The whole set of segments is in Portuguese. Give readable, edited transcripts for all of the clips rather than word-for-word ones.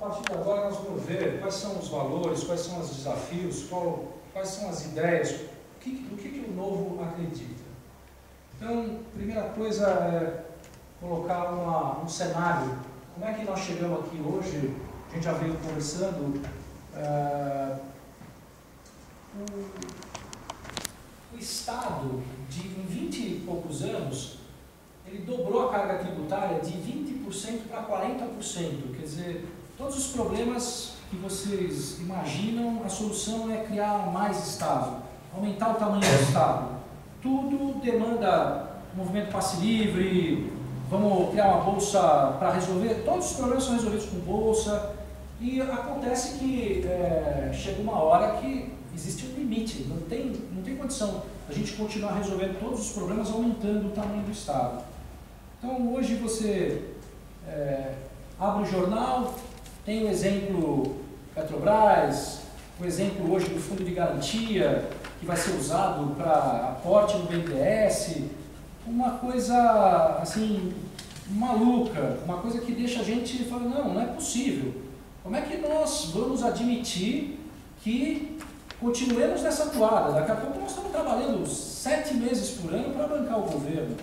partir de agora nós vamos ver quais são os valores, quais são os desafios, quais são as ideias, do que o Novo acredita. Então, primeira coisa é colocar um cenário. Como é que nós chegamos aqui hoje? A gente já veio conversando. O Estado, em 20 e poucos anos, ele dobrou a carga tributária de 20% para 40%. Quer dizer, todos os problemas que vocês imaginam, a solução é criar mais Estado, aumentar o tamanho do Estado. Tudo demanda movimento passe livre, vamos criar uma bolsa para resolver. Todos os problemas são resolvidos com bolsa. E acontece que chega uma hora que existe um limite, não tem condição a gente continuar resolvendo todos os problemas aumentando o tamanho do Estado. Então hoje você abre o jornal, tem o exemplo Petrobras, o exemplo hoje do Fundo de Garantia, que vai ser usado para aporte no BNDES, uma coisa assim maluca, uma coisa que deixa a gente falando, não é possível. Como é que nós vamos admitir que continuemos nessa toada? Daqui a pouco nós estamos trabalhando 7 meses por ano para bancar o governo.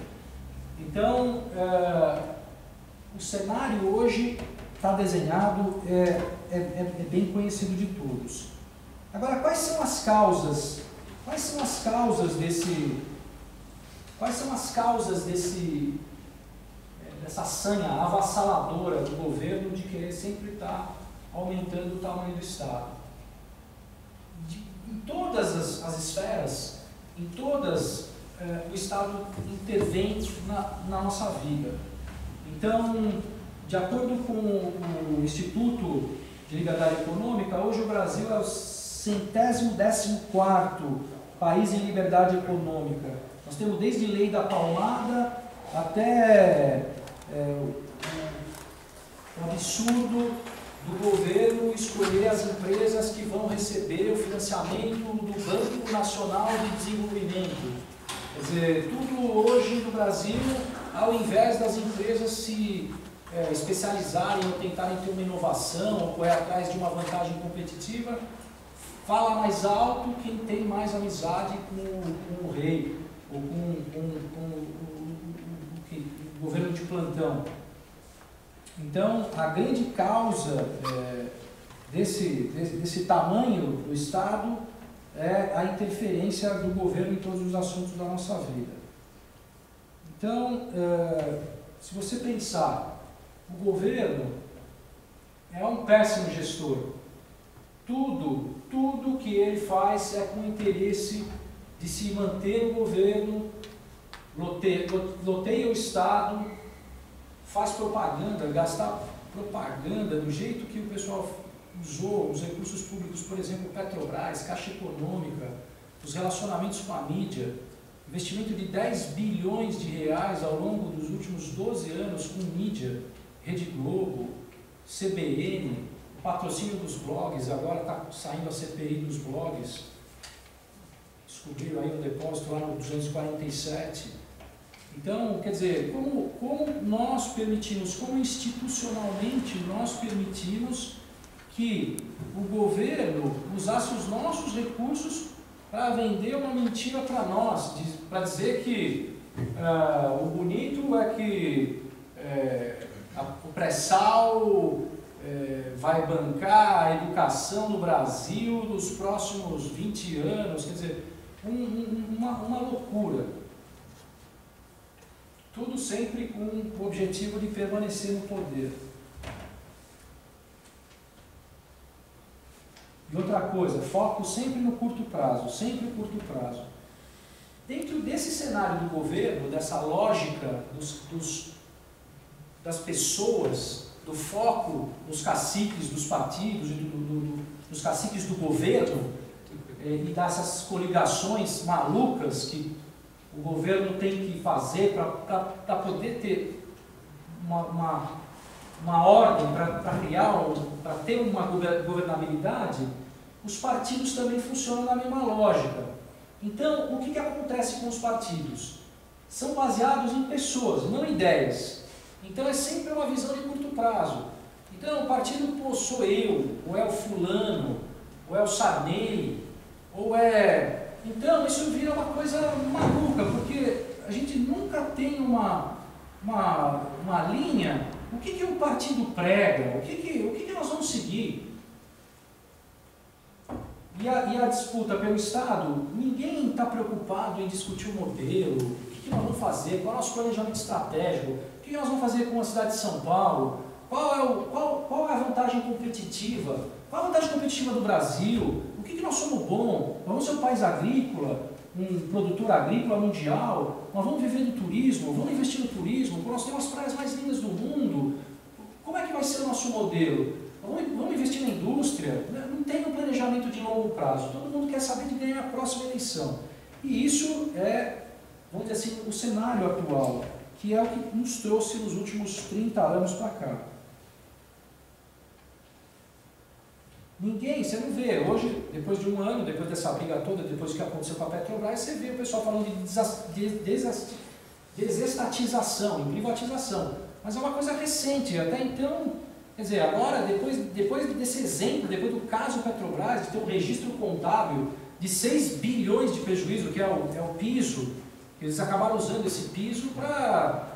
Então, o cenário hoje está desenhado, é bem conhecido de todos. Agora, quais são as causas? Quais são as causas dessa sanha avassaladora do governo de querer sempre estar aumentando o tamanho do Estado? Em todas as esferas, em todas, o Estado intervém na nossa vida. Então, de acordo com o Instituto de Liberdade Econômica, hoje o Brasil é o 114º país em liberdade econômica. Nós temos desde lei da palmada até o absurdo do governo escolher as empresas que vão receber o financiamento do Banco Nacional de Desenvolvimento. Quer dizer, tudo hoje no Brasil, ao invés das empresas se especializarem ou tentarem ter uma inovação ou correr atrás de uma vantagem competitiva, fala mais alto quem tem mais amizade com o rei ou com o governo de plantão. Então, a grande causa desse tamanho do Estado é a interferência do governo em todos os assuntos da nossa vida. Então, se você pensar, o governo é um péssimo gestor. Tudo que ele faz é com o interesse de se manter o governo, loteia o Estado, faz propaganda, gastar propaganda do jeito que o pessoal usou os recursos públicos, por exemplo, Petrobras, Caixa Econômica, os relacionamentos com a mídia, investimento de 10 bilhões de reais ao longo dos últimos 12 anos com mídia, Rede Globo, CBN, o patrocínio dos blogs, agora está saindo a CPI dos blogs, descobriram aí um depósito lá no 247. Então, quer dizer, como nós permitimos, como institucionalmente nós permitimos que o governo usasse os nossos recursos para vender uma mentira para nós, para dizer que o bonito é que o pré-sal vai bancar a educação no Brasil nos próximos 20 anos, quer dizer, uma loucura. Tudo sempre com o objetivo de permanecer no poder. E outra coisa, foco sempre no curto prazo, sempre no curto prazo. Dentro desse cenário do governo, dessa lógica das pessoas, do foco nos caciques dos partidos, dos caciques do governo, e dessas coligações malucas que o governo tem que fazer para poder ter uma ordem, para criar, para ter uma governabilidade, os partidos também funcionam na mesma lógica. Então, o que acontece com os partidos? São baseados em pessoas, não em ideias. Então, é sempre uma visão de curto prazo. Então o partido, pô, sou eu, ou é o fulano, ou é o Sarney, ou é... Então isso vira uma coisa maluca, porque a gente nunca tem uma linha. O que o partido prega? O que nós vamos seguir? E a disputa pelo Estado, ninguém está preocupado em discutir o modelo, o que nós vamos fazer, qual é o nosso planejamento estratégico, o que nós vamos fazer com a cidade de São Paulo, qual é a vantagem competitiva, qual a vantagem competitiva do Brasil, o que nós somos bons, vamos ser um país agrícola, um produtor agrícola mundial, nós vamos viver do turismo, vamos investir no turismo, nós temos as praias mais lindas do mundo, como é que vai ser o nosso modelo? Vamos investir na indústria? Não tem um planejamento de longo prazo, todo mundo quer saber de ganhar a próxima eleição. E isso é, vamos dizer assim, o cenário atual, que é o que nos trouxe nos últimos 30 anos para cá. Ninguém, você não vê, hoje, depois de um ano, depois dessa briga toda, depois que aconteceu com a Petrobras, você vê o pessoal falando de desestatização, em privatização. Mas é uma coisa recente, até então, quer dizer, agora, depois desse exemplo, depois do caso Petrobras, de ter um registro contábil de 6 bilhões de prejuízo, que é o piso, eles acabaram usando esse piso para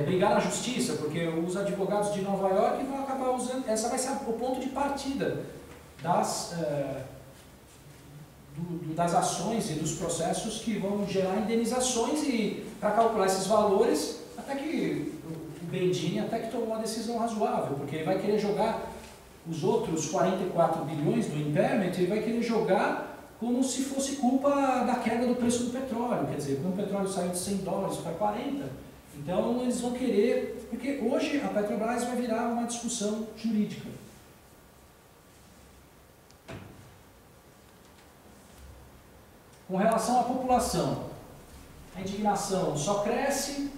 brigar na justiça, porque os advogados de Nova York vão acabar usando, essa vai ser o ponto de partida das ações e dos processos que vão gerar indenizações e para calcular esses valores, até que o Bendini até que tomou uma decisão razoável, porque ele vai querer jogar os outros 44 bilhões do impairment, ele vai querer jogar como se fosse culpa da queda do preço do petróleo, quer dizer, quando o petróleo saiu de 100 dólares para 40, então eles vão querer, porque hoje a Petrobras vai virar uma discussão jurídica. Com relação à população, a indignação só cresce,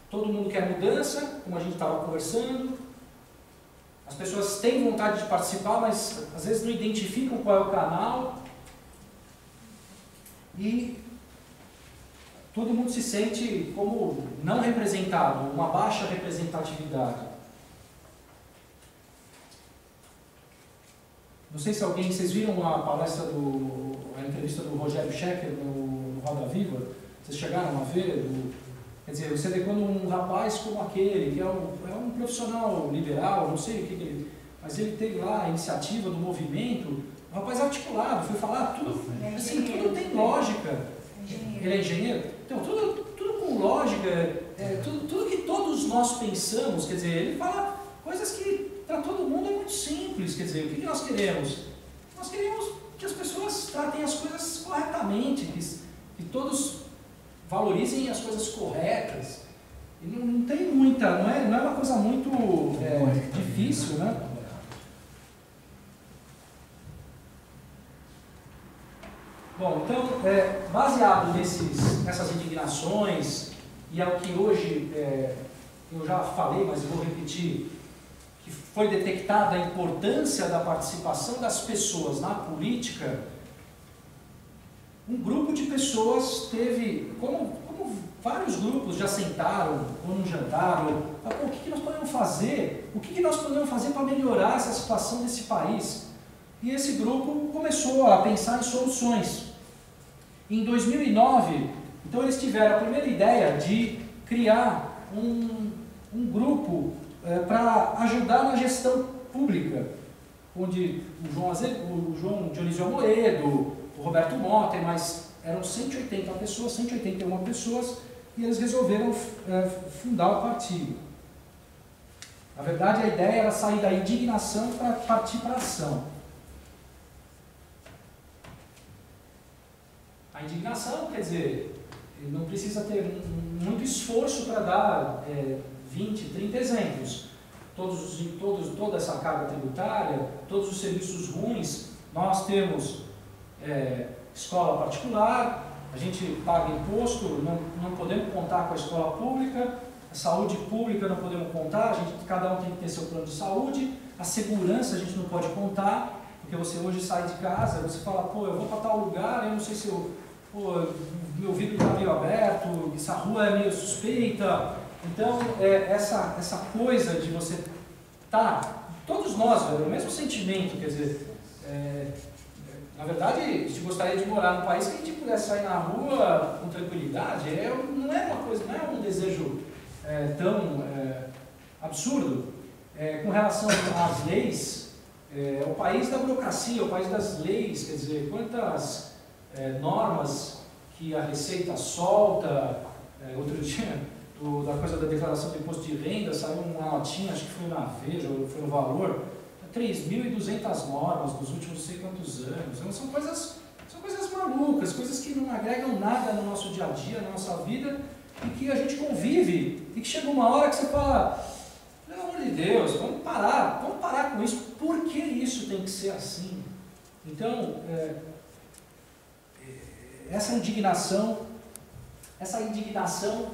todo mundo quer mudança, como a gente estava conversando, as pessoas têm vontade de participar, mas às vezes não identificam qual é o canal, e todo mundo se sente como não representado, uma baixa representatividade. Não sei se vocês viram a palestra a entrevista do Rogério Schecker no Roda Viva? Vocês chegaram a ver? Quer dizer, você vê quando um rapaz como aquele, que é um profissional liberal, não sei o que ele... Mas ele teve lá a iniciativa do movimento, um rapaz articulado, foi falar tudo, assim, tudo tem lógica. Ele é engenheiro? Então, tudo com lógica, tudo que todos nós pensamos, quer dizer, ele fala coisas que para todo mundo é muito simples, quer dizer, o que nós queremos? Nós queremos que as pessoas tratem as coisas corretamente, que todos valorizem as coisas corretas. E não tem muita, não é uma coisa muito difícil, né? Bom, então, baseado nessas indignações, e é o que hoje eu já falei, mas eu vou repetir, que foi detectada a importância da participação das pessoas na política, um grupo de pessoas teve, como vários grupos já sentaram, ou não jantaram, o que nós podemos fazer? O que nós podemos fazer para melhorar essa situação desse país? E esse grupo começou a pensar em soluções. Em 2009, então eles tiveram a primeira ideia de criar um grupo para ajudar na gestão pública, onde o João Dionísio Amoedo, o Roberto Mota, mas eram 181 pessoas, e eles resolveram fundar o partido. Na verdade, a ideia era sair da indignação para partir para a ação. A indignação, quer dizer, não precisa ter muito esforço para dar 20, 30 exemplos. Toda essa carga tributária, todos os serviços ruins, nós temos escola particular, a gente paga imposto, não podemos contar com a escola pública, a saúde pública não podemos contar, cada um tem que ter seu plano de saúde, a segurança a gente não pode contar, porque você hoje sai de casa, você fala, pô, eu vou para tal lugar, eu não sei se meu vidro está meio aberto, essa rua é meio suspeita. Então, essa coisa de você estar todos nós, velho, o mesmo sentimento, quer dizer, na verdade, a gente gostaria de morar num país que a gente pudesse sair na rua com tranquilidade. Não é uma coisa, não é um desejo tão absurdo. Com relação às leis, o país da burocracia, o país das leis, quer dizer, quantas normas que a Receita solta. Outro dia, da coisa da declaração do imposto de renda, saiu uma notinha, acho que foi na Veja, ou foi no Valor, 3.200 normas dos últimos não sei quantos anos. Então, são coisas malucas, coisas que não agregam nada no nosso dia a dia, na nossa vida, e que a gente convive, e que chega uma hora que você fala, pelo amor de Deus, vamos parar com isso. Por que isso tem que ser assim? Então, essa indignação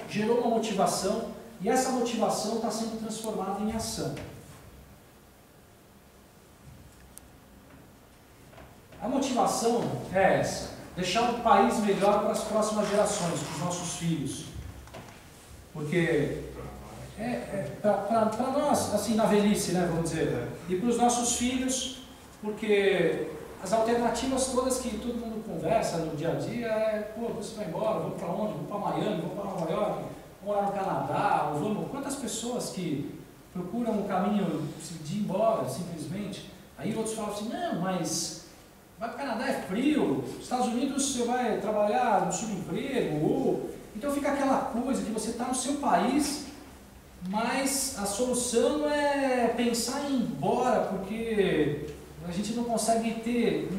gerou uma motivação, e essa motivação está sendo transformada em ação. A motivação é essa: deixar um país melhor para as próximas gerações, para os nossos filhos. Porque para nós, assim, na velhice, né, vamos dizer, e para os nossos filhos, porque as alternativas todas que todo mundo conversa no dia a dia pô, você vai embora, vamos para onde? Vamos para Miami, vamos para Nova York, vamos lá no Canadá, ou vamos... Quantas pessoas que procuram um caminho de ir embora, simplesmente, aí outros falam assim, não, mas vai para o Canadá, é frio, nos Estados Unidos você vai trabalhar no subemprego, ou... Então fica aquela coisa que você está no seu país, mas a solução é pensar em ir embora, porque a gente não consegue ter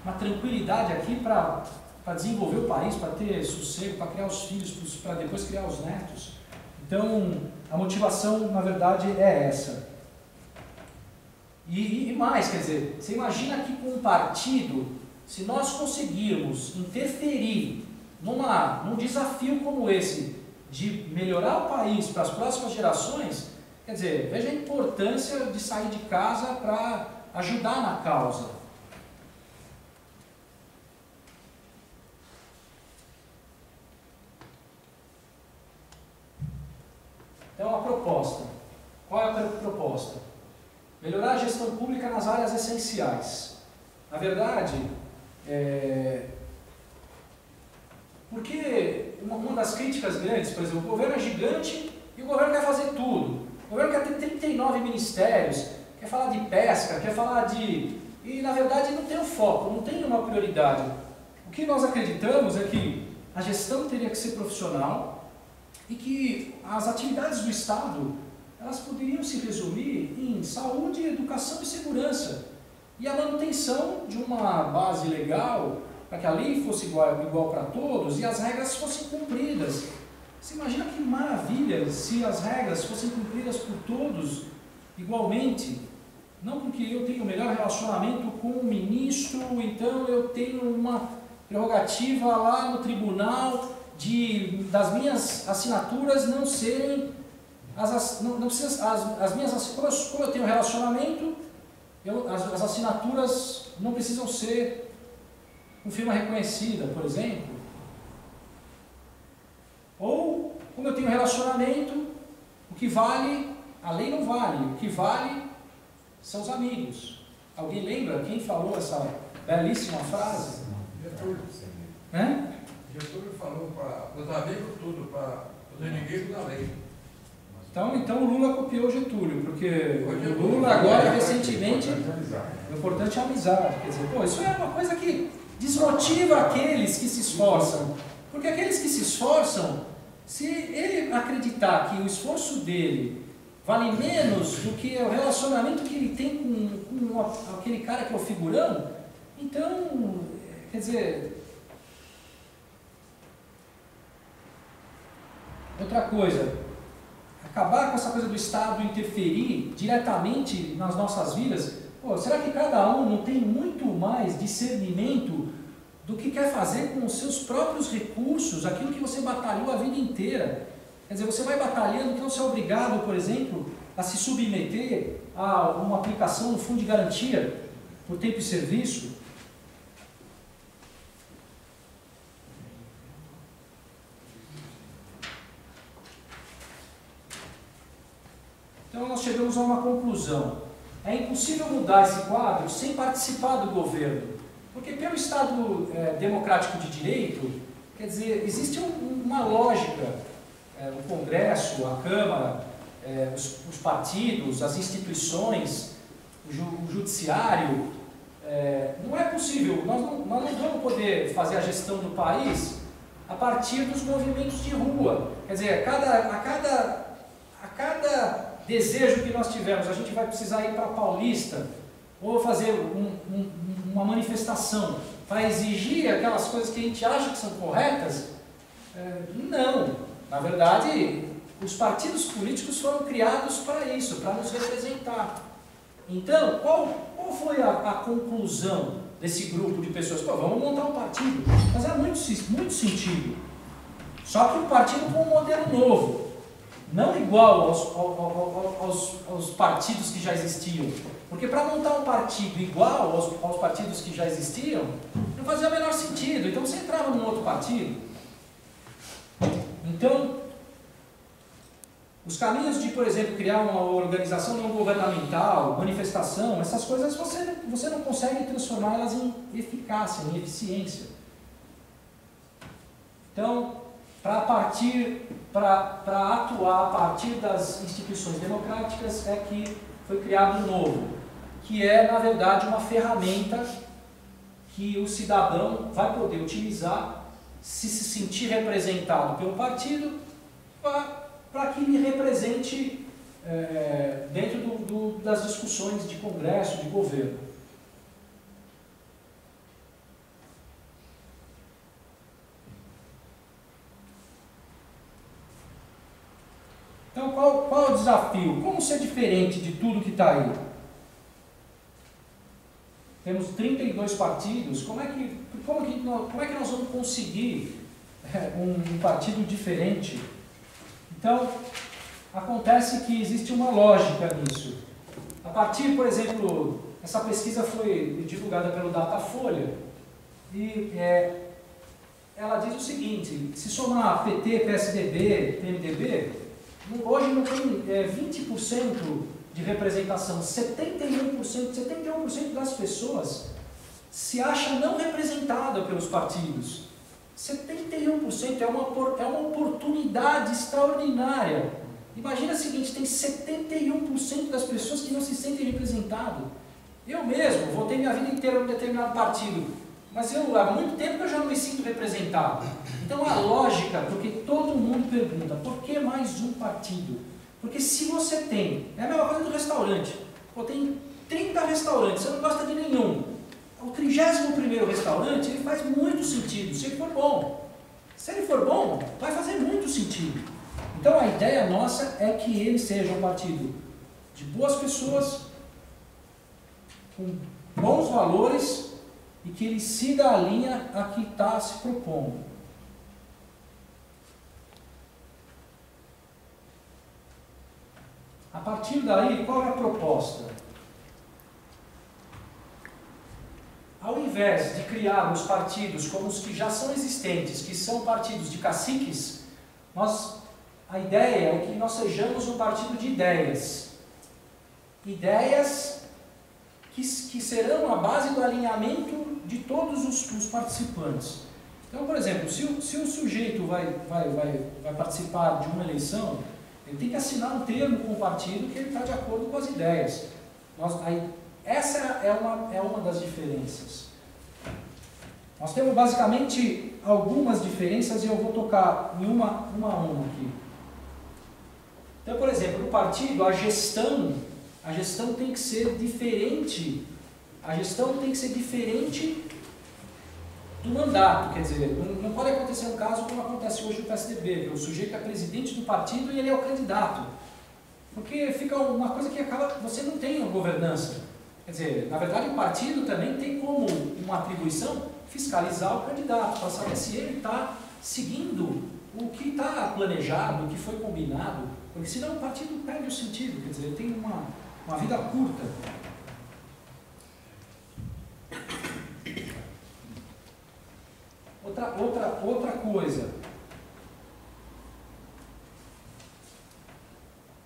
uma tranquilidade aqui para desenvolver o país, para ter sossego, para criar os filhos, para depois criar os netos. Então, a motivação, na verdade, é essa. E mais, quer dizer, você imagina que com um partido, se nós conseguirmos interferir num desafio como esse, de melhorar o país para as próximas gerações, quer dizer, veja a importância de sair de casa para ajudar na causa. Então, a proposta. Qual é a proposta? Melhorar a gestão pública nas áreas essenciais. Na verdade, porque uma das críticas grandes, por exemplo, o governo é gigante e o governo quer fazer tudo. O governo quer ter 39 ministérios, quer falar de pesca, quer falar de... E, na verdade, não tem um foco, não tem uma prioridade. O que nós acreditamos é que a gestão teria que ser profissional e que as atividades do Estado, elas poderiam se resumir em saúde, educação e segurança. E a manutenção de uma base legal, para que a lei fosse igual para todos e as regras fossem cumpridas. Você imagina que maravilha se as regras fossem cumpridas por todos igualmente. Não porque eu tenho o melhor relacionamento com o ministro, então eu tenho uma prerrogativa lá no tribunal das minhas assinaturas não serem... As minhas, como eu tenho relacionamento, as assinaturas não precisam ser com firma reconhecida, por exemplo. Ou, como eu tenho relacionamento, o que vale, a lei não vale, o que vale são os amigos. Alguém lembra quem falou essa belíssima frase? Getúlio. Getúlio falou para os amigos tudo, para os inimigos da lei. Então o Lula copiou o Getúlio, porque o Lula agora, recentemente, o importante é a amizade. Quer dizer, isso é uma coisa que desmotiva aqueles que se esforçam. Porque aqueles que se esforçam, se ele acreditar que o esforço dele vale menos do que o relacionamento que ele tem com aquele cara que é o figurão, então, quer dizer... Outra coisa, acabar com essa coisa do Estado interferir diretamente nas nossas vidas, será que cada um não tem muito mais discernimento do que quer fazer com os seus próprios recursos, aquilo que você batalhou a vida inteira? Quer dizer, você vai batalhando, então você é obrigado, por exemplo, a se submeter a uma aplicação no fundo de garantia por tempo e serviço. Então nós chegamos a uma conclusão. é impossível mudar esse quadro sem participar do governo. Porque pelo Estado democrático de direito, quer dizer, existe uma lógica, o Congresso, a Câmara, os partidos, as instituições, o judiciário, não é possível, nós não vamos poder fazer a gestão do país a partir dos movimentos de rua. Quer dizer, a cada desejo que nós tivermos, a gente vai precisar ir para a Paulista ou fazer uma manifestação para exigir aquelas coisas que a gente acha que são corretas. Não, na verdade, os partidos políticos foram criados para isso, para nos representar. Então, qual foi a conclusão desse grupo de pessoas? Pô, vamos montar um partido. Mas é muito sentido. Só que um partido com um modelo novo. Não igual aos partidos que já existiam. Porque para montar um partido igual aos partidos que já existiam, não fazia o menor sentido. Então você entrava num outro partido. Então, os caminhos de, por exemplo, criar uma organização não governamental, manifestação, essas coisas você não consegue transformá-las em eficácia, em eficiência. Então, para atuar a partir das instituições democráticas é que foi criado um novo, que é, na verdade, uma ferramenta que o cidadão vai poder utilizar se sentir representado pelo partido para que me represente dentro das discussões de congresso, de governo. Então, qual é o desafio? Como ser diferente de tudo que está aí? Temos 32 partidos, como é que nós vamos conseguir um partido diferente? Então, acontece que existe uma lógica nisso. A partir, por exemplo, essa pesquisa foi divulgada pelo Datafolha e ela diz o seguinte: se somar PT, PSDB, PMDB, hoje não tem 20% de representação, 71% das pessoas se acha não representada pelos partidos. 71% é uma oportunidade extraordinária. Imagina o seguinte, tem 71% das pessoas que não se sentem representadas. Eu mesmo votei minha vida inteira num determinado partido, mas há muito tempo que eu já não me sinto representado. Então a lógica, porque todo mundo pergunta, por que mais um partido? Porque se você tem, é a mesma coisa do restaurante, tem 30 restaurantes, você não gosta de nenhum. O 31º restaurante, ele faz muito sentido, se ele for bom. Se ele for bom, vai fazer muito sentido. Então a ideia nossa é que ele seja um partido de boas pessoas, com bons valores e que ele siga a linha a que está se propondo. A partir daí, qual é a proposta? Ao invés de criar os partidos como os que já são existentes, que são partidos de caciques, a ideia é que nós sejamos um partido de ideias. Ideias que serão a base do alinhamento de todos os participantes. Então, por exemplo, se o sujeito vai participar de uma eleição, ele tem que assinar um termo com o partido que ele está de acordo com as ideias. Essa é uma das diferenças. Nós temos basicamente algumas diferenças e eu vou tocar em uma aqui. Então, por exemplo, no partido, a gestão tem que ser diferente. A gestão tem que ser diferente do mandato. Quer dizer, não pode acontecer um caso como acontece hoje no PSDB, que o sujeito é presidente do partido e ele é o candidato. Porque fica uma coisa que você não tem a governança. Quer dizer, na verdade o partido também tem como uma atribuição fiscalizar o candidato, para saber se ele está seguindo o que está planejado, o que foi combinado, porque senão o partido perde o sentido, quer dizer, ele tem uma vida curta. Outra coisa,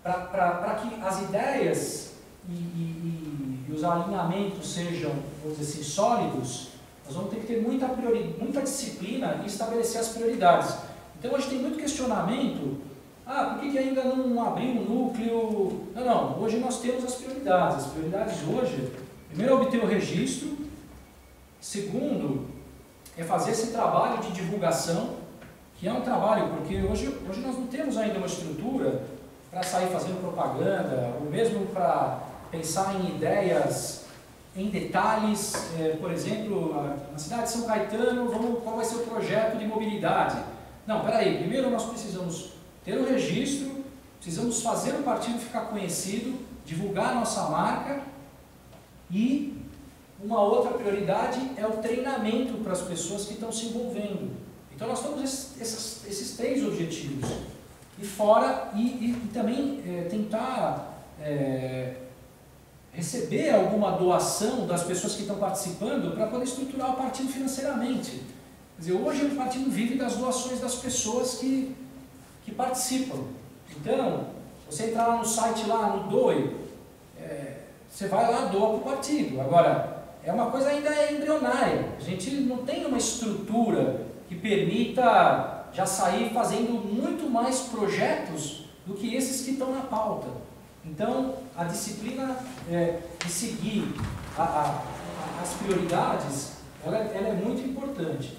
para que as ideias e os alinhamentos sejam, vamos dizer assim, sólidos, nós vamos ter que ter muita disciplina em estabelecer as prioridades. Então hoje tem muito questionamento, por que ainda não abriu um núcleo? Não, hoje nós temos as prioridades. As prioridades hoje, primeiro é obter o registro, segundo é fazer esse trabalho de divulgação, que é um trabalho, porque hoje nós não temos ainda uma estrutura para sair fazendo propaganda, ou mesmo para pensar em ideias, em detalhes, por exemplo, na cidade de São Caetano, qual vai ser o projeto de mobilidade? Não, peraí, primeiro nós precisamos ter o registro, precisamos fazer o partido ficar conhecido, divulgar a nossa marca, e uma outra prioridade é o treinamento para as pessoas que estão se envolvendo. Então nós temos esses 3 objetivos. E fora, e também tentar receber alguma doação das pessoas que estão participando para poder estruturar o partido financeiramente. Quer dizer, hoje o partido vive das doações das pessoas que participam. Então, você entrar lá no site, lá no Doe, você vai lá, doa para o partido. Agora, é uma coisa ainda embrionária. A gente não tem uma estrutura que permita já sair fazendo muito mais projetos do que esses que estão na pauta. Então, a disciplina de seguir as prioridades, ela é muito importante.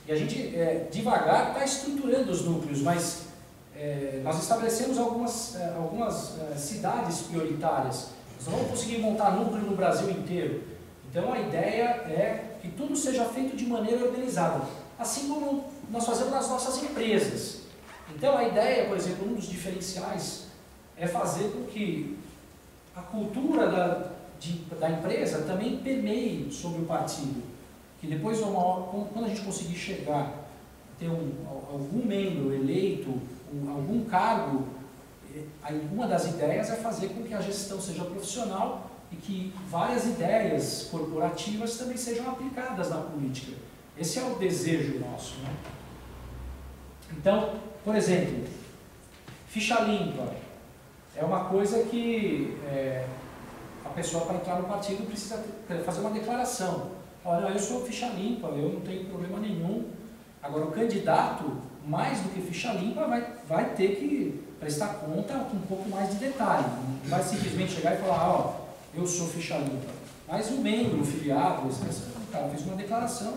E a gente, devagar, está estruturando os núcleos, mas nós estabelecemos algumas cidades prioritárias. Nós não vamos conseguir montar núcleo no Brasil inteiro. Então, a ideia é que tudo seja feito de maneira organizada, assim como nós fazemos nas nossas empresas. Então, a ideia, por exemplo, um dos diferenciais é fazer com que a cultura da empresa também permeie sobre o partido. Que depois, quando a gente conseguir chegar a ter algum membro eleito, algum cargo, uma das ideias é fazer com que a gestão seja profissional e que várias ideias corporativas também sejam aplicadas na política. Esse é o desejo nosso, né? Então, por exemplo, ficha limpa é uma coisa que a pessoa, para entrar no partido, precisa fazer uma declaração. Olha, eu sou ficha limpa, eu não tenho problema nenhum. Agora, o candidato, mais do que ficha limpa, vai ter que prestar conta com um pouco mais de detalhe. Não vai simplesmente chegar e falar, eu sou ficha limpa. Mas o membro, o filiado, o cara fez uma declaração.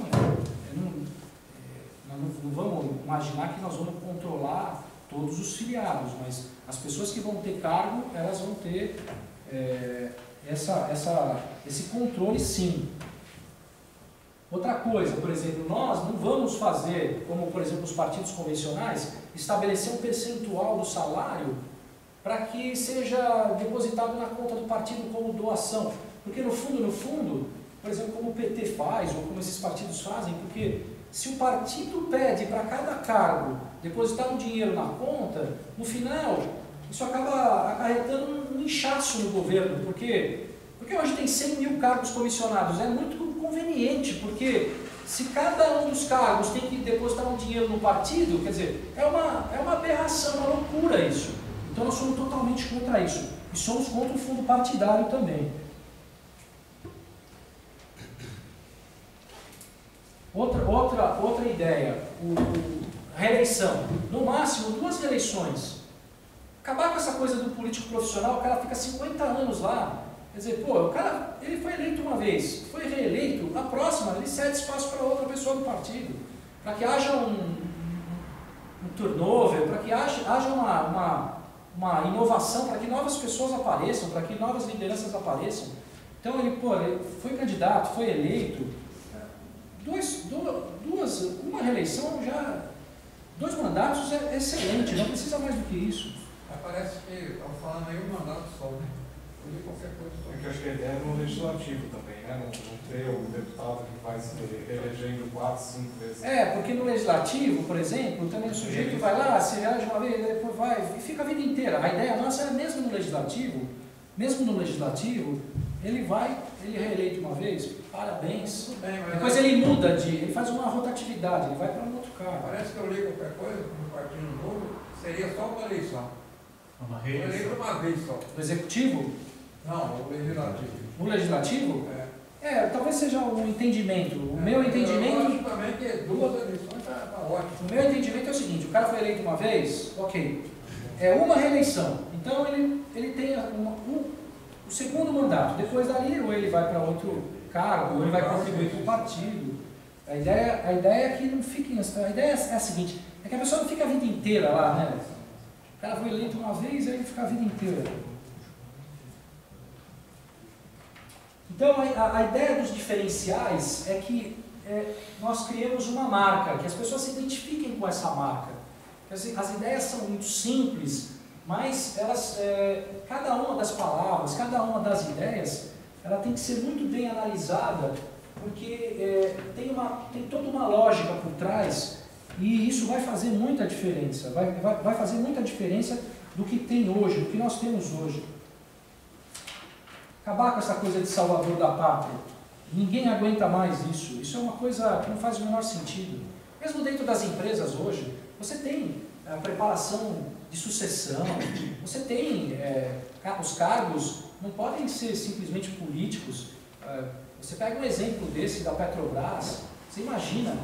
Nós não vamos imaginar que nós vamos controlar todos os filiados, mas as pessoas que vão ter cargo, elas vão ter esse controle, sim. Outra coisa, por exemplo, nós não vamos fazer, como por exemplo os partidos convencionais, estabelecer um percentual do salário para que seja depositado na conta do partido como doação. Porque no fundo, por exemplo, como o PT faz, ou como esses partidos fazem, porque se o partido pede para cada cargo depositar um dinheiro na conta, no final, isso acaba acarretando um inchaço no governo, porque hoje tem 100 mil cargos comissionados, é muito conveniente, porque se cada um dos cargos tem que depositar um dinheiro no partido, quer dizer, é uma aberração, uma loucura isso. Então nós somos totalmente contra isso, e somos contra o fundo partidário também. Outra ideia, a reeleição. No máximo, 2 reeleições. Acabar com essa coisa do político profissional, o cara fica 50 anos lá. Quer dizer, o cara, ele foi eleito uma vez, foi reeleito, na próxima ele cede espaço para outra pessoa do partido. Para que haja um turnover, para que haja uma inovação, para que novas pessoas apareçam, para que novas lideranças apareçam. Então ele foi candidato, foi eleito. Uma reeleição já, 2 mandatos é excelente, não precisa mais do que isso. Mas parece que estão falando aí um mandato só, né? Podia qualquer coisa só. Porque eu acho que a ideia é no legislativo também, né? Não ter o deputado que vai se reelegendo 4, 5 vezes. Porque no legislativo, por exemplo, também o sujeito vai lá, se reage uma vez, depois vai, e fica a vida inteira. A ideia nossa é mesmo no legislativo, ele é reeleito uma vez, parabéns. Tudo bem, mas depois ele muda, ele faz uma rotatividade, ele vai para um outro cargo. Parece que eu li qualquer coisa no Partido Novo, seria só uma eleição. Uma Eleito uma vez só. No executivo, Não, o legislativo. O legislativo? Talvez seja um entendimento. O meu entendimento... Eu acho também que 2 eleições está ótimo. O meu entendimento é o seguinte, o cara foi eleito uma vez, ok, é uma reeleição. Então ele tem o segundo mandato. Depois dali, ou ele vai para outro cargo, ou ele vai contribuir para o partido. A ideia é que não fiquem... A ideia é a seguinte, é que a pessoa não fica a vida inteira lá, né? O cara foi eleito uma vez, aí ele fica a vida inteira. Então, a ideia dos diferenciais é que nós criamos uma marca, que as pessoas se identifiquem com essa marca. As ideias são muito simples, mas elas, cada uma das palavras, cada uma das ideias, ela tem que ser muito bem analisada, porque tem toda uma lógica por trás, e isso vai fazer muita diferença, vai fazer muita diferença do que tem hoje, do que nós temos hoje. Acabar com essa coisa de salvador da pátria. Ninguém aguenta mais isso. Isso é uma coisa que não faz o menor sentido. Mesmo dentro das empresas hoje, você tem a preparação de sucessão, você tem os cargos, não podem ser simplesmente políticos. Você pega um exemplo desse da Petrobras, você imagina,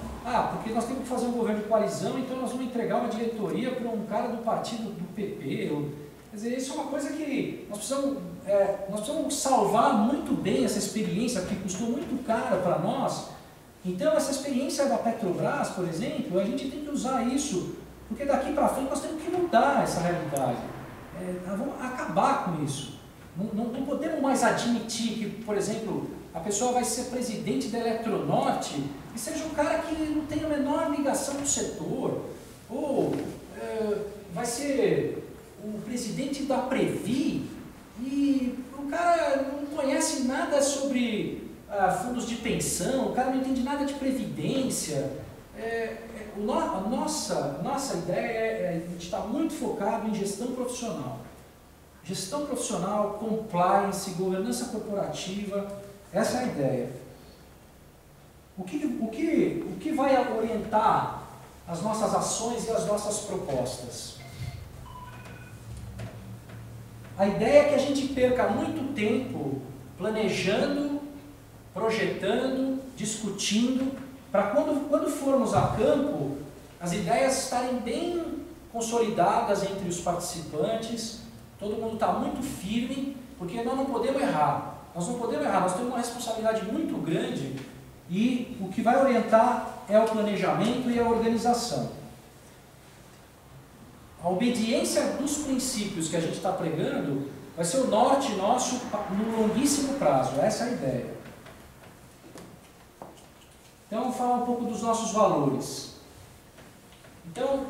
porque nós temos que fazer um governo de coalizão, então nós vamos entregar uma diretoria para um cara do partido do PP. Quer dizer, isso é uma coisa que nós precisamos salvar muito bem essa experiência, que custou muito caro para nós. Então, essa experiência da Petrobras, por exemplo, a gente tem que usar isso, porque daqui para frente nós temos que mudar essa realidade. Nós vamos acabar com isso. Não podemos mais admitir que, por exemplo, a pessoa vai ser presidente da Eletronorte e seja um cara que não tem a menor ligação com o setor, ou vai ser o presidente da Previ e o cara não conhece nada sobre fundos de pensão, o cara não entende nada de previdência. A nossa ideia é a gente está muito focado em gestão profissional. Gestão profissional, compliance, governança corporativa, essa é a ideia. O que vai orientar as nossas ações e as nossas propostas? A ideia é que a gente perca muito tempo planejando, projetando, discutindo, para quando formos a campo, as ideias estarem bem consolidadas entre os participantes, todo mundo está muito firme, porque nós não podemos errar. Nós temos uma responsabilidade muito grande e o que vai orientar é o planejamento e a organização. A obediência dos princípios que a gente está pregando vai ser o norte nosso no longuíssimo prazo, essa é a ideia. Então, vamos falar um pouco dos nossos valores. Então,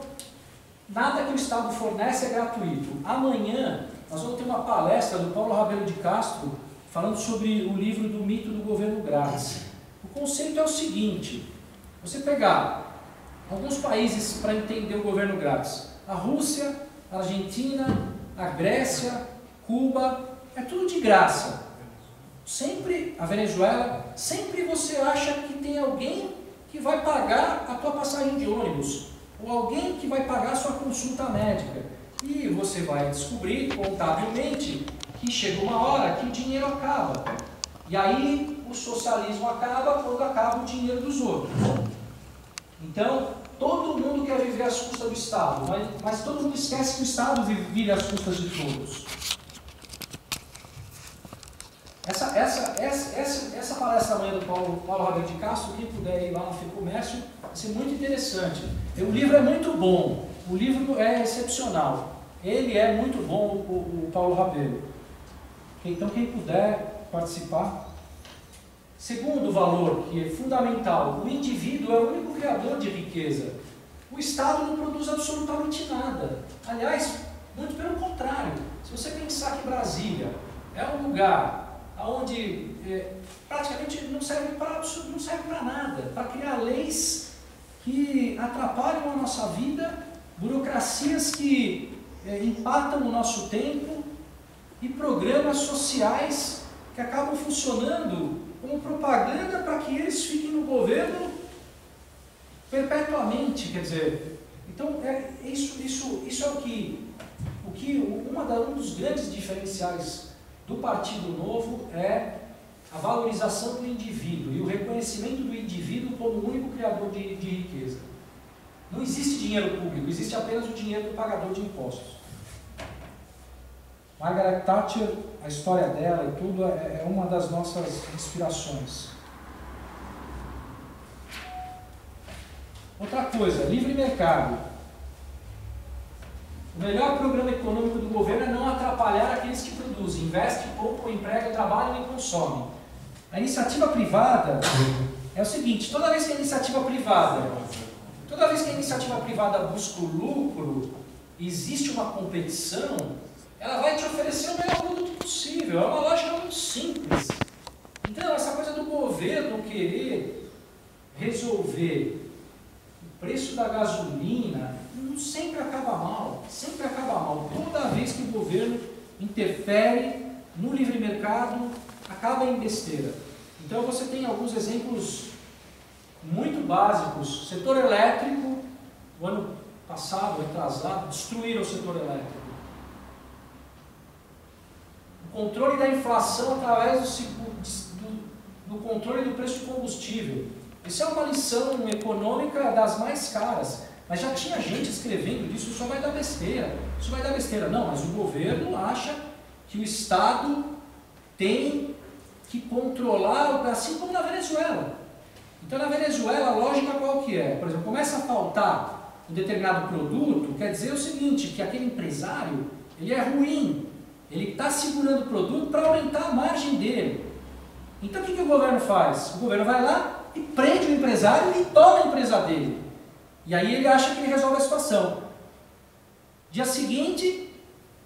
nada que o Estado fornece é gratuito. Amanhã, nós vamos ter uma palestra do Paulo Rabelo de Castro, falando sobre o livro do mito do governo grátis. O conceito é o seguinte, você pegar alguns países para entender o governo grátis, a Rússia, a Argentina, a Grécia, Cuba, é tudo de graça. Sempre, a Venezuela, sempre você acha que tem alguém que vai pagar a tua passagem de ônibus, ou alguém que vai pagar a sua consulta médica. E você vai descobrir, contabilmente, que chega uma hora que o dinheiro acaba. E aí o socialismo acaba quando acaba o dinheiro dos outros. Então, todo mundo quer viver às custas do Estado, mas todo mundo esquece que o Estado vive às custas de todos. Essa palestra amanhã do Paulo Rabelo de Castro, quem puder ir lá no FEComércio, vai ser muito interessante. O livro é muito bom, o livro é excepcional. Ele é muito bom, o Paulo Rabelo. Então, quem puder participar. Segundo valor, que é fundamental, o indivíduo é o único criador de riqueza. O Estado não produz absolutamente nada. Aliás, muito pelo contrário. Se você pensar que Brasília é um lugar onde praticamente não serve para nada, para criar leis que atrapalham a nossa vida, burocracias que empatam o nosso tempo e programas sociais que acabam funcionando como propaganda para que eles fiquem no governo perpetuamente, quer dizer. Então, isso é um dos grandes diferenciais do Partido Novo é a valorização do indivíduo e o reconhecimento do indivíduo como o único criador de riqueza. Não existe dinheiro público, existe apenas o dinheiro do pagador de impostos. Margaret Thatcher, a história dela e tudo é uma das nossas inspirações. Outra coisa, livre mercado. O melhor programa econômico do governo é não atrapalhar aqueles que produzem, investem, poupam, empregam, trabalham e consomem. A iniciativa privada é o seguinte, toda vez que a iniciativa privada busca o lucro, existe uma competição, ela vai te oferecer o melhor produto possível. É uma lógica muito simples. Então, essa coisa do governo querer resolver o preço da gasolina sempre acaba mal. Sempre acaba mal. Toda vez que o governo interfere no livre mercado, acaba em besteira. Então, você tem alguns exemplos muito básicos. Setor elétrico, o ano passado, retrasado, destruíram o setor elétrico. O controle da inflação através do controle do preço do combustível. Isso é uma lição econômica das mais caras. Mas já tinha gente escrevendo disso, isso só vai dar besteira. Isso vai dar besteira. Não, mas o governo acha que o Estado tem que controlar, assim como na Venezuela. Então, na Venezuela, a lógica qual que é? Por exemplo, começa a faltar um determinado produto, quer dizer o seguinte, que aquele empresário, ele é ruim, ele está segurando o produto para aumentar a margem dele. Então, o que o governo faz? O governo vai lá e prende o empresário e toma a empresa dele. E aí ele acha que ele resolve a situação. Dia seguinte,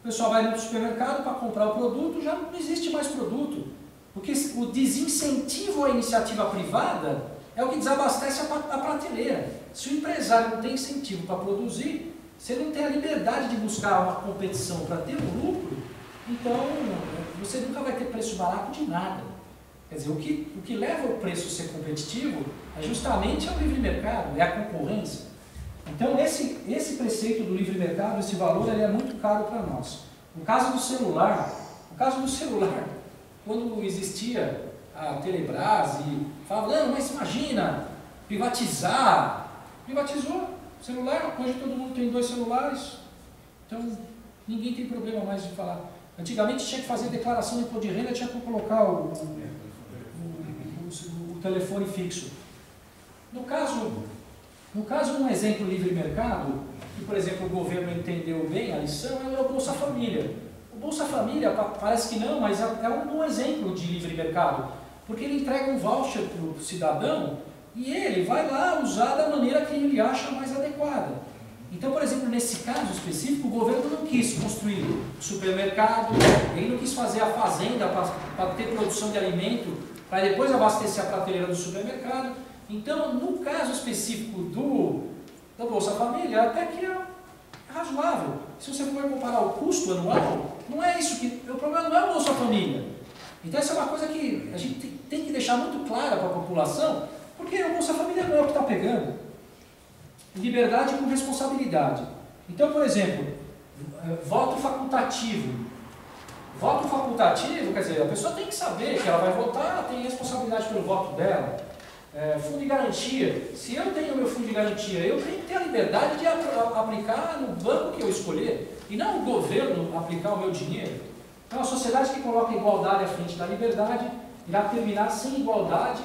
o pessoal vai no supermercado para comprar o produto, já não existe mais produto. Porque o desincentivo à iniciativa privada é o que desabastece a prateleira. Se o empresário não tem incentivo para produzir, se ele não tem a liberdade de buscar uma competição para ter um lucro, então você nunca vai ter preço barato de nada. Quer dizer, o que leva o preço a ser competitivo é justamente o livre mercado, é a concorrência. Então esse preceito do livre mercado, esse valor, ele é muito caro para nós. No caso do celular, quando existia a Telebrás e falava, não, mas imagina, privatizou o celular, hoje todo mundo tem 2 celulares, então ninguém tem problema mais de falar. Antigamente tinha que fazer declaração de imposto de renda, tinha que colocar o telefone fixo. No caso, um exemplo livre mercado, que por exemplo o governo entendeu bem a lição, é o Bolsa Família. O Bolsa Família, parece que não, mas é um bom exemplo de livre mercado, porque ele entrega um voucher para o cidadão e ele vai lá usar da maneira que ele acha mais adequada. Então, por exemplo, nesse caso específico, o governo não quis construir supermercado, ele não quis fazer a fazenda para ter produção de alimento, para depois abastecer a prateleira do supermercado. Então, no caso específico da Bolsa Família, até que é razoável. Se você for comparar o custo anual, não é isso que... O problema não é o Bolsa Família. Então, essa é uma coisa que a gente tem que deixar muito clara para a população, porque o Bolsa Família não é o que está pegando. Liberdade com responsabilidade. Então, por exemplo, voto facultativo. Voto facultativo, quer dizer, a pessoa tem que saber que ela vai votar, tem responsabilidade pelo voto dela. Fundo de garantia. Se eu tenho meu fundo de garantia, eu tenho que ter a liberdade de aplicar no banco que eu escolher, e não o governo aplicar o meu dinheiro. Então, a sociedade que coloca a igualdade à frente da liberdade irá terminar sem igualdade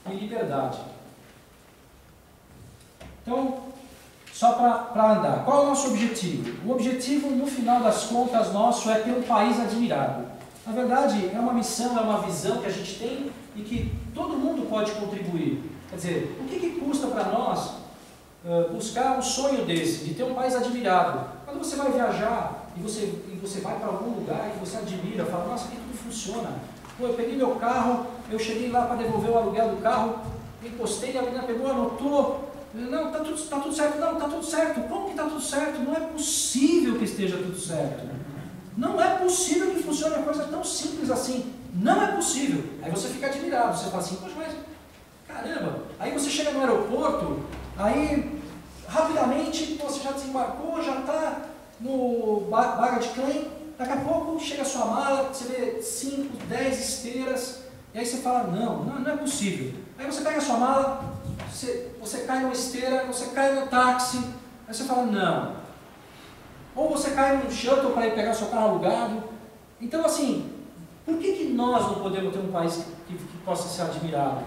e liberdade. Então, só para andar, qual é o nosso objetivo? O objetivo, no final das contas, nosso é ter um país admirável. Na verdade, é uma missão, é uma visão que a gente tem e que todo mundo pode contribuir. Quer dizer, o que custa para nós buscar um sonho desse, de ter um país admirável? Quando você vai viajar e você vai para algum lugar que você admira, fala, nossa, aqui tudo funciona. Pô, eu peguei meu carro, eu cheguei lá para devolver o aluguel do carro, encostei, a menina pegou, anotou. Não, tá tudo certo. Não, tá tudo certo. Como que está tudo certo? Não é possível que esteja tudo certo. Não é possível que funcione uma coisa tão simples assim. Não é possível. Aí você fica admirado. Você fala assim, poxa, mas caramba. Aí você chega no aeroporto, aí rapidamente você já desembarcou, já está no baggage claim, daqui a pouco chega a sua mala, você vê 5, 10 esteiras, e aí você fala, não é possível. Aí você pega a sua mala, você cai numa esteira, você cai no táxi, aí você fala, não. Ou você cai num shuttle para ir pegar seu carro alugado. Então, assim, por que nós não podemos ter um país que possa ser admirado?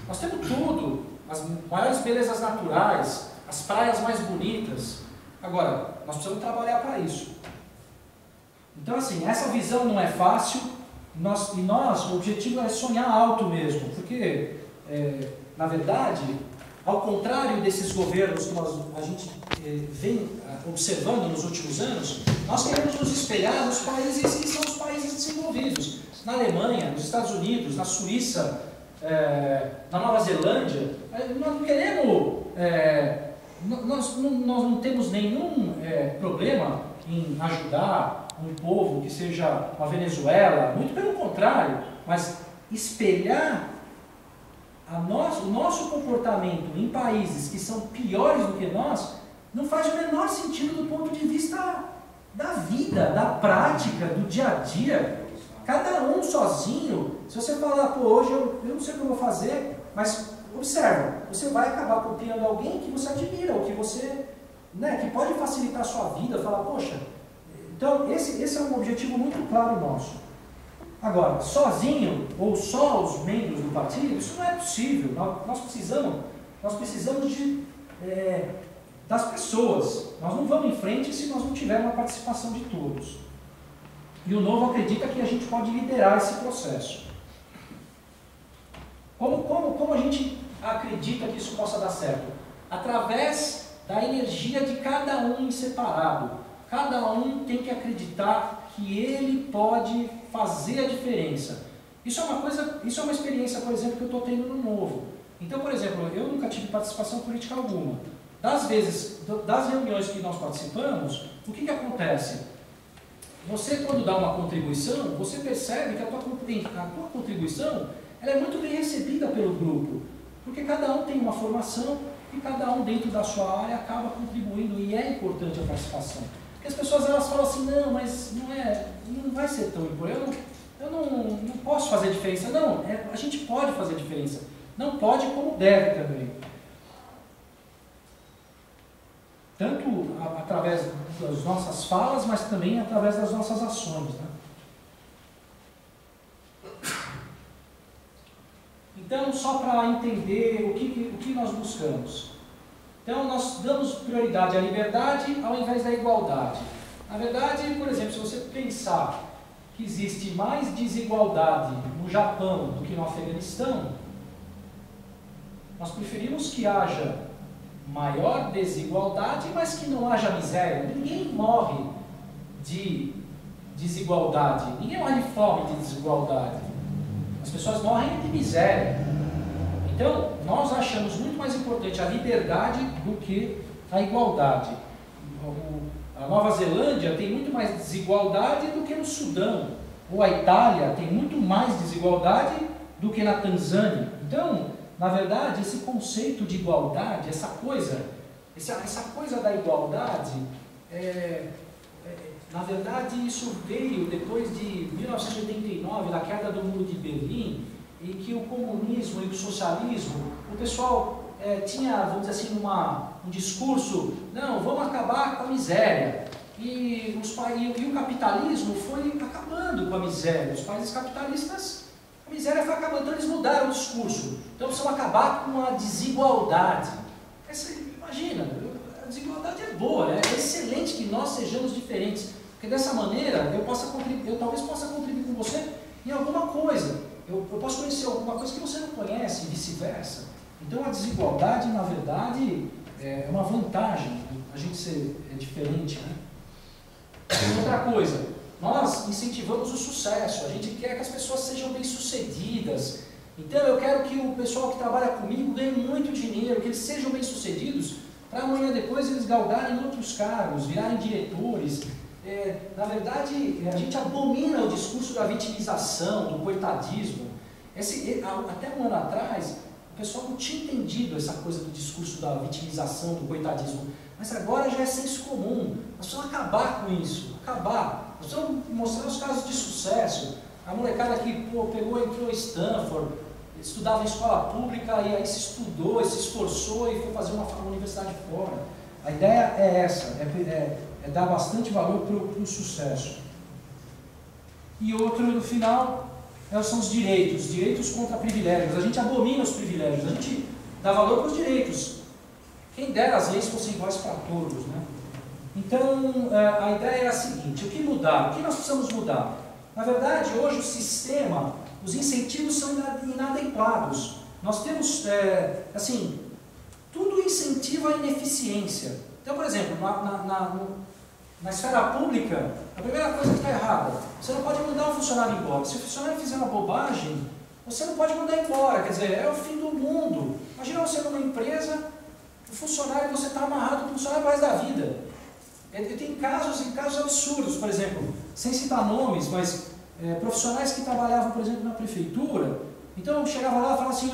Nós temos tudo, as maiores belezas naturais, as praias mais bonitas. Agora, nós precisamos trabalhar para isso. Então, assim, essa visão não é fácil, o objetivo é sonhar alto mesmo, porque, na verdade, ao contrário desses governos que a gente vem observando nos últimos anos, nós queremos nos espelhar nos países que são os países desenvolvidos. Na Alemanha, nos Estados Unidos, na Suíça, na Nova Zelândia. Nós não queremos, nós não temos nenhum problema em ajudar um povo que seja a Venezuela, muito pelo contrário, mas espelhar o nosso comportamento em países que são piores do que nós, não faz o menor sentido do ponto de vista da vida, da prática, do dia a dia. Cada um sozinho, se você falar, pô, hoje eu não sei o que eu vou fazer, mas observa, você vai acabar copiando alguém que você admira, ou que você, que pode facilitar a sua vida, falar, poxa, então esse é um objetivo muito claro nosso. Agora, sozinho, ou só os membros do partido, isso não é possível. Nós precisamos das pessoas. Nós não vamos em frente se nós não tivermos a participação de todos. E o Novo acredita que a gente pode liderar esse processo. Como a gente acredita que isso possa dar certo? Através da energia de cada um em separado. Cada um tem que acreditar que ele pode fazer a diferença. Isso é uma experiência, por exemplo, que eu estou tendo no Novo. Então, por exemplo, eu nunca tive participação política alguma. Das reuniões que nós participamos, o que acontece? Você, quando dá uma contribuição, você percebe que a tua contribuição ela é muito bem recebida pelo grupo, porque cada um tem uma formação e cada um dentro da sua área acaba contribuindo, e é importante a participação. Porque as pessoas elas falam assim, não, mas não vai ser tão importante, eu não posso fazer diferença. Não, a gente pode fazer diferença. Não pode como deve também. Tanto através das nossas falas, mas também através das nossas ações. Né? Então, só para entender o que nós buscamos. Então, nós damos prioridade à liberdade ao invés da igualdade. Na verdade, por exemplo, se você pensar que existe mais desigualdade no Japão do que no Afeganistão, nós preferimos que haja maior desigualdade, mas que não haja miséria. Ninguém morre de desigualdade, ninguém morre de fome de desigualdade. As pessoas morrem de miséria. Então, nós achamos muito mais importante a liberdade do que a igualdade. A Nova Zelândia tem muito mais desigualdade do que no Sudão. Ou a Itália tem muito mais desigualdade do que na Tanzânia. Então, na verdade, esse conceito de igualdade, essa coisa da igualdade, na verdade, isso veio depois de 1989, da queda do Muro de Berlim, em que o comunismo e o socialismo, o pessoal tinha, vamos dizer assim, um discurso, não, vamos acabar com a miséria. E o capitalismo foi acabando com a miséria. Os países capitalistas, a miséria foi acabando, então eles mudaram o discurso. Então precisam acabar com a desigualdade. Imagina, a desigualdade é boa, é excelente que nós sejamos diferentes, porque dessa maneira eu talvez possa contribuir com você em alguma coisa. Eu posso conhecer alguma coisa que você não conhece e vice-versa. Então a desigualdade, na verdade, é uma vantagem, a gente ser diferente. Né? Outra coisa, nós incentivamos o sucesso, a gente quer que as pessoas sejam bem-sucedidas. Então eu quero que o pessoal que trabalha comigo ganhe muito dinheiro, que eles sejam bem-sucedidos, para amanhã depois eles galgarem outros cargos, virarem diretores. Na verdade, a gente abomina o discurso da vitimização, do coitadismo. Até um ano atrás, o pessoal não tinha entendido essa coisa do discurso da vitimização, do coitadismo. Mas agora já é senso comum. Nós precisamos acabar com isso. Acabar. nós precisamos mostrar os casos de sucesso. A molecada que pegou, entrou em Stanford, estudava em escola pública e aí se estudou, se esforçou e foi fazer uma universidade fora. A ideia é essa, é dar bastante valor para o sucesso. E outro, no final, são os direitos contra privilégios. A gente abomina os privilégios, a gente dá valor para os direitos. Quem dera as leis fossem iguais para todos, né? Então, a ideia é a seguinte: o que mudar? O que nós precisamos mudar? Na verdade, hoje o sistema, os incentivos são inadequados. Nós temos, assim, tudo incentiva a ineficiência. Então, por exemplo, na esfera pública, a primeira coisa que está errada, você não pode mandar um funcionário embora. Se o funcionário fizer uma bobagem, você não pode mandar embora, quer dizer, é o fim do mundo. Imagina você numa empresa, o funcionário, você está amarrado com o funcionário para o resto da vida. Tem casos absurdos, por exemplo, sem citar nomes, mas profissionais que trabalhavam, por exemplo, na prefeitura. Então eu chegava lá e falava assim,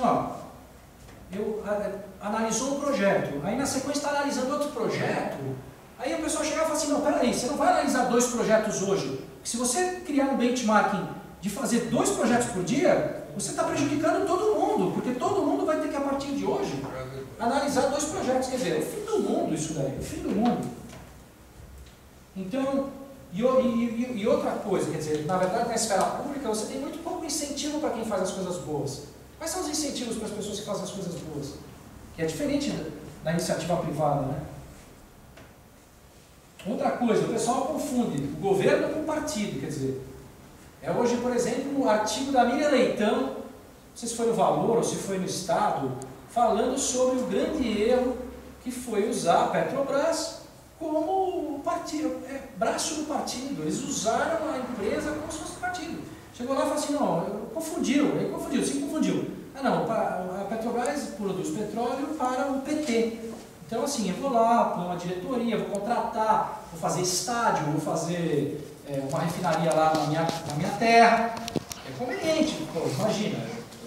analisou um projeto, aí na sequência está analisando outro projeto, aí o pessoal chegava e falava assim, não, peraí, você não vai analisar 2 projetos hoje, porque se você criar um benchmarking de fazer 2 projetos por dia, você está prejudicando todo mundo, porque todo mundo vai ter que, a partir de hoje, analisar 2 projetos, quer dizer, é o fim do mundo isso daí, é o fim do mundo. Então, e outra coisa, quer dizer, na verdade na esfera pública você tem muito pouco incentivo para quem faz as coisas boas. Quais são os incentivos para as pessoas que fazem as coisas boas? Que é diferente da iniciativa privada, né? Outra coisa, o pessoal confunde o governo com o partido, quer dizer, hoje, por exemplo, um artigo da Miriam Leitão, não sei se foi no Valor ou se foi no Estado, falando sobre o grande erro que foi usar a Petrobras como partido, braço do partido. Eles usaram a empresa como se fosse partido. Chegou lá e falou assim, não, se confundiu. Ah não, a Petrobras produz petróleo para o PT. Então assim, eu vou lá, põe uma diretoria, vou contratar, vou fazer estádio, vou fazer uma refinaria lá na minha terra. É conveniente, pô, imagina,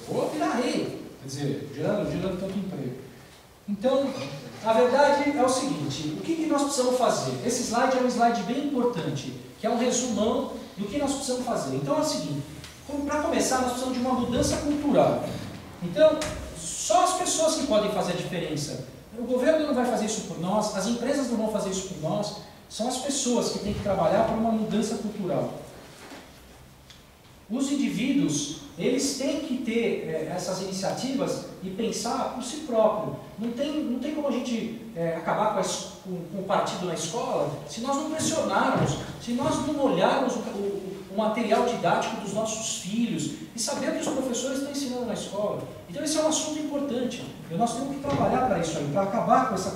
eu vou virar rei, quer dizer, gerando tanto emprego. Então, a verdade é o seguinte, o que nós precisamos fazer? Esse slide é um slide bem importante, que é um resumão do que nós precisamos fazer. Então é o seguinte, para começar, nós precisamos de uma mudança cultural. Então, só as pessoas que podem fazer a diferença. O governo não vai fazer isso por nós, as empresas não vão fazer isso por nós, são as pessoas que têm que trabalhar por uma mudança cultural. Os indivíduos, eles têm que ter essas iniciativas e pensar por si próprio. Não tem como a gente acabar com o partido na escola se nós não pressionarmos, se nós não olharmos o material didático dos nossos filhos e saber o que os professores estão ensinando na escola. Então esse é um assunto importante. E nós temos que trabalhar para isso aí, para acabar com essa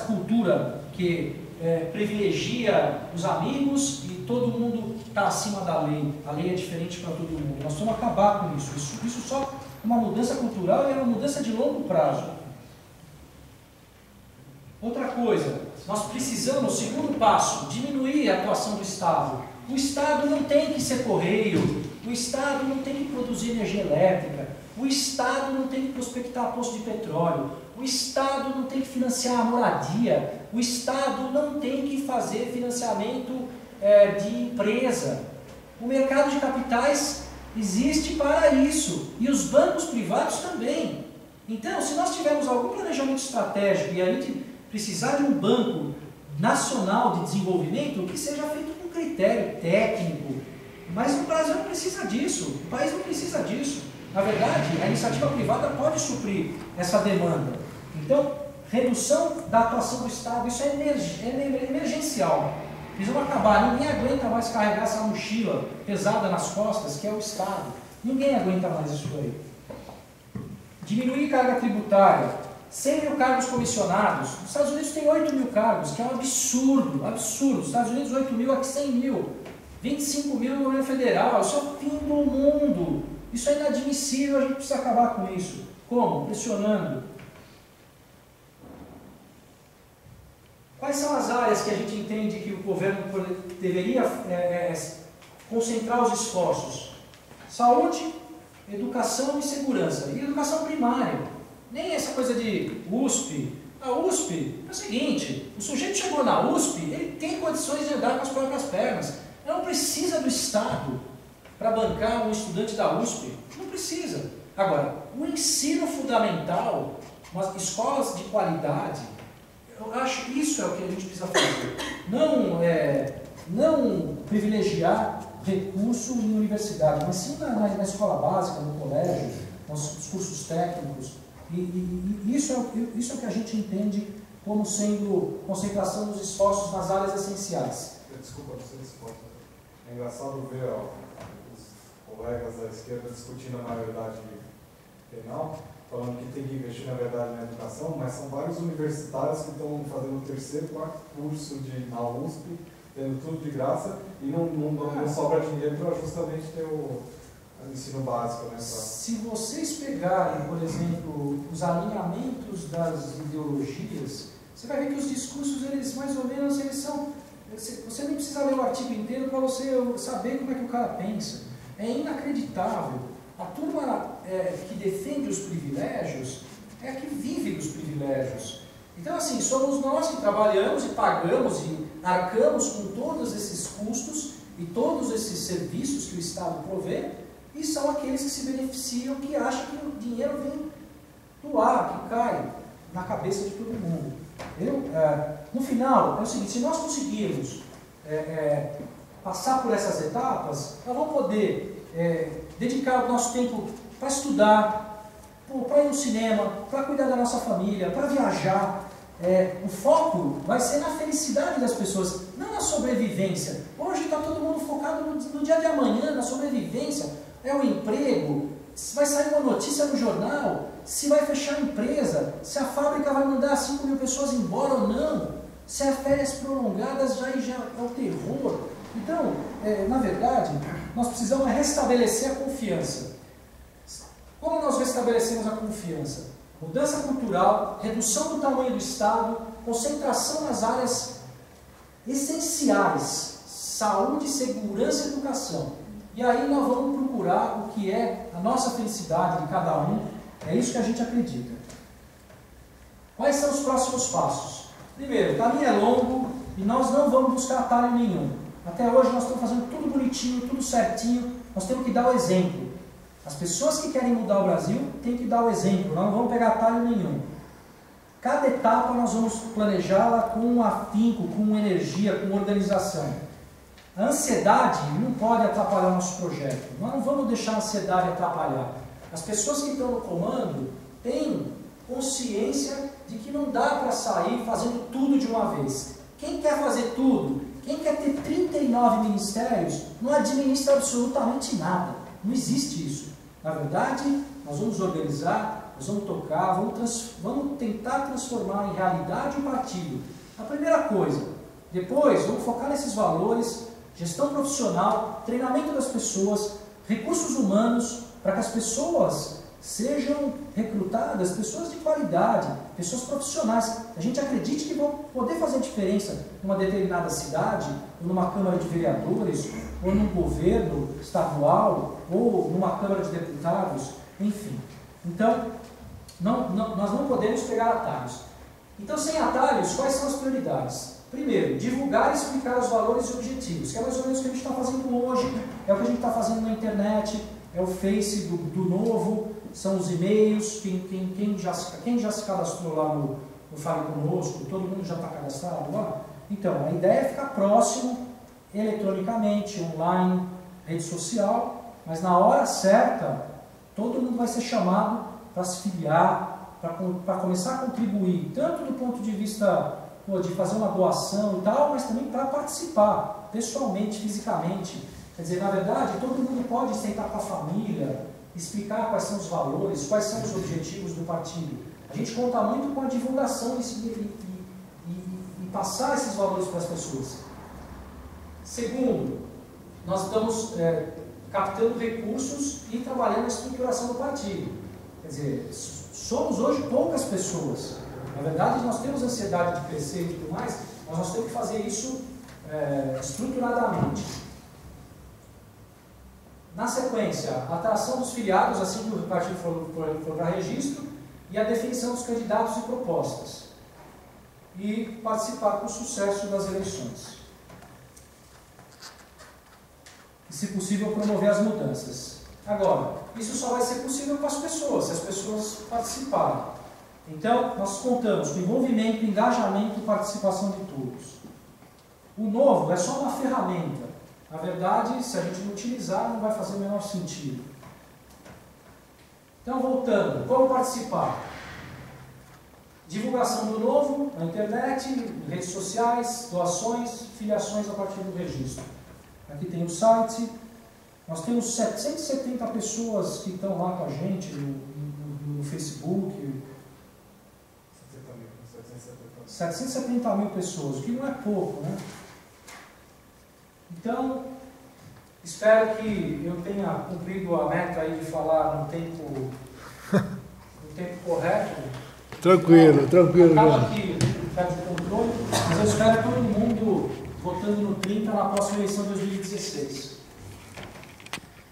cultura que privilegia os amigos e todo mundo está acima da lei. A lei é diferente para todo mundo. Nós temos que acabar com isso. Isso só é uma mudança cultural e é uma mudança de longo prazo. Outra coisa, nós precisamos, segundo passo, diminuir a atuação do Estado. O Estado não tem que ser correio, o Estado não tem que produzir energia elétrica, o Estado não tem que prospectar poço de petróleo, o Estado não tem que financiar a moradia, o Estado não tem que fazer financiamento de empresa. O mercado de capitais existe para isso, e os bancos privados também. Então, se nós tivermos algum planejamento estratégico e a gente precisar de um banco nacional de desenvolvimento, que seja feito com critério técnico, mas o Brasil não precisa disso, o país não precisa disso. Na verdade, a iniciativa privada pode suprir essa demanda. Então, redução da atuação do Estado, isso é emergencial. Precisamos acabar, ninguém aguenta mais carregar essa mochila pesada nas costas, que é o Estado. Ninguém aguenta mais isso aí. Diminuir carga tributária. 100 mil cargos comissionados. Os Estados Unidos tem 8 mil cargos, que é um absurdo, absurdo. Os Estados Unidos 8 mil, aqui 100 mil. 25 mil no governo federal, isso é o fim do mundo. Isso é inadmissível, a gente precisa acabar com isso. Como? Pressionando. Quais são as áreas que a gente entende que o governo deveria concentrar os esforços? Saúde, educação e segurança. E educação primária. Nem essa coisa de USP. A USP é o seguinte, o sujeito chegou na USP, ele tem condições de andar com as próprias pernas. Ela não precisa do Estado para bancar um estudante da USP. Não precisa. Agora, o ensino fundamental, umas escolas de qualidade, eu acho que isso é o que a gente precisa fazer. Não privilegiar recurso em universidade, mas sim na escola básica, no colégio, nos cursos técnicos. E isso é o que a gente entende como sendo concentração dos esforços nas áreas essenciais. Desculpa, não sei se pode. É engraçado ver os colegas da esquerda discutindo a maioridade penal, falando que tem que investir, na verdade, na educação, mas são vários universitários que estão fazendo o terceiro, quarto curso na USP, tendo tudo de graça, e não sobra dinheiro para justamente ter o ensino básico. Né, Se vocês pegarem, por exemplo, os alinhamentos das ideologias, você vai ver que os discursos, eles mais ou menos, eles são... Você nem precisa ler o artigo inteiro para você saber como é que o cara pensa. É inacreditável. A turma que defende os privilégios é a que vive dos privilégios. Então, assim, somos nós que trabalhamos e pagamos e arcamos com todos esses custos e todos esses serviços que o Estado provê, e são aqueles que se beneficiam, que acham que o dinheiro vem do ar, que cai na cabeça de todo mundo. No final, é o seguinte, se nós conseguirmos passar por essas etapas, nós vamos poder dedicar o nosso tempo para estudar, para ir no cinema, para cuidar da nossa família, para viajar. O foco vai ser na felicidade das pessoas, não na sobrevivência. Hoje está todo mundo focado no dia de amanhã, na sobrevivência. É o emprego, se vai sair uma notícia no jornal, se vai fechar a empresa, se a fábrica vai mandar 5.000 pessoas embora ou não, se é férias prolongadas, já é o terror. Então, na verdade, nós precisamos restabelecer a confiança. Como nós restabelecemos a confiança? Mudança cultural, redução do tamanho do Estado, concentração nas áreas essenciais, saúde, segurança e educação. E aí nós vamos procurar o que é a nossa felicidade de cada um. É isso que a gente acredita. Quais são os próximos passos? Primeiro, o caminho é longo e nós não vamos buscar atalho nenhum. Até hoje nós estamos fazendo tudo bonitinho, tudo certinho. Nós temos que dar o exemplo. As pessoas que querem mudar o Brasil têm que dar o exemplo. Nós não vamos pegar atalho nenhum. Cada etapa nós vamos planejá-la com afinco, com energia, com organização. A ansiedade não pode atrapalhar o nosso projeto. Nós não vamos deixar a ansiedade atrapalhar. As pessoas que estão no comando têm consciência de que não dá para sair fazendo tudo de uma vez. Quem quer fazer tudo, quem quer ter 39 ministérios, não administra absolutamente nada. Não existe isso. Na verdade, nós vamos organizar, nós vamos tocar, vamos tentar transformar em realidade o partido. A primeira coisa. Depois, vamos focar nesses valores, gestão profissional, treinamento das pessoas, recursos humanos, para que as pessoas sejam recrutadas, pessoas de qualidade, pessoas profissionais. A gente acredite que vão poder fazer diferença numa determinada cidade, ou numa Câmara de Vereadores, ou num governo estadual, ou numa Câmara de Deputados, enfim. Então, nós não podemos pegar atalhos. Então, sem atalhos, quais são as prioridades? Primeiro, divulgar e explicar os valores e objetivos, que é mais ou menos o que a gente está fazendo hoje, é o que a gente está fazendo na internet, é o Face do Novo, são os e-mails, quem já se cadastrou lá no Fale Conosco, todo mundo já está cadastrado lá? Então, a ideia é ficar próximo, eletronicamente, online, rede social, mas na hora certa, todo mundo vai ser chamado para se filiar, para começar a contribuir, tanto do ponto de vista de fazer uma doação e tal, mas também para participar, pessoalmente, fisicamente. Quer dizer, na verdade, todo mundo pode sentar com a família, explicar quais são os valores, quais são os objetivos do partido. A gente conta muito com a divulgação e passar esses valores para as pessoas. Segundo, nós estamos captando recursos e trabalhando na estruturação do partido. Quer dizer, somos hoje poucas pessoas. Na verdade, nós temos ansiedade de crescer e tudo mais, mas nós temos que fazer isso estruturadamente. Na sequência, a atração dos filiados, assim que o partido for para registro, e a definição dos candidatos e propostas. E participar com sucesso das eleições. e, se possível, promover as mudanças. Agora, isso só vai ser possível com as pessoas, se as pessoas participarem. Então, nós contamos com envolvimento, engajamento e participação de todos. O novo é só uma ferramenta. Na verdade, se a gente não utilizar, não vai fazer o menor sentido. Então, voltando, como participar? Divulgação do novo na internet, redes sociais, doações, filiações a partir do registro. Aqui tem o site. Nós temos 770 pessoas que estão lá com a gente no Facebook. 770 mil pessoas, o que não é pouco, né? Então, espero que eu tenha cumprido a meta aí de falar no tempo correto. Tranquilo, tranquilo. Acaba aqui, perde o controle, mas eu espero todo mundo votando no 30 na próxima eleição de 2016.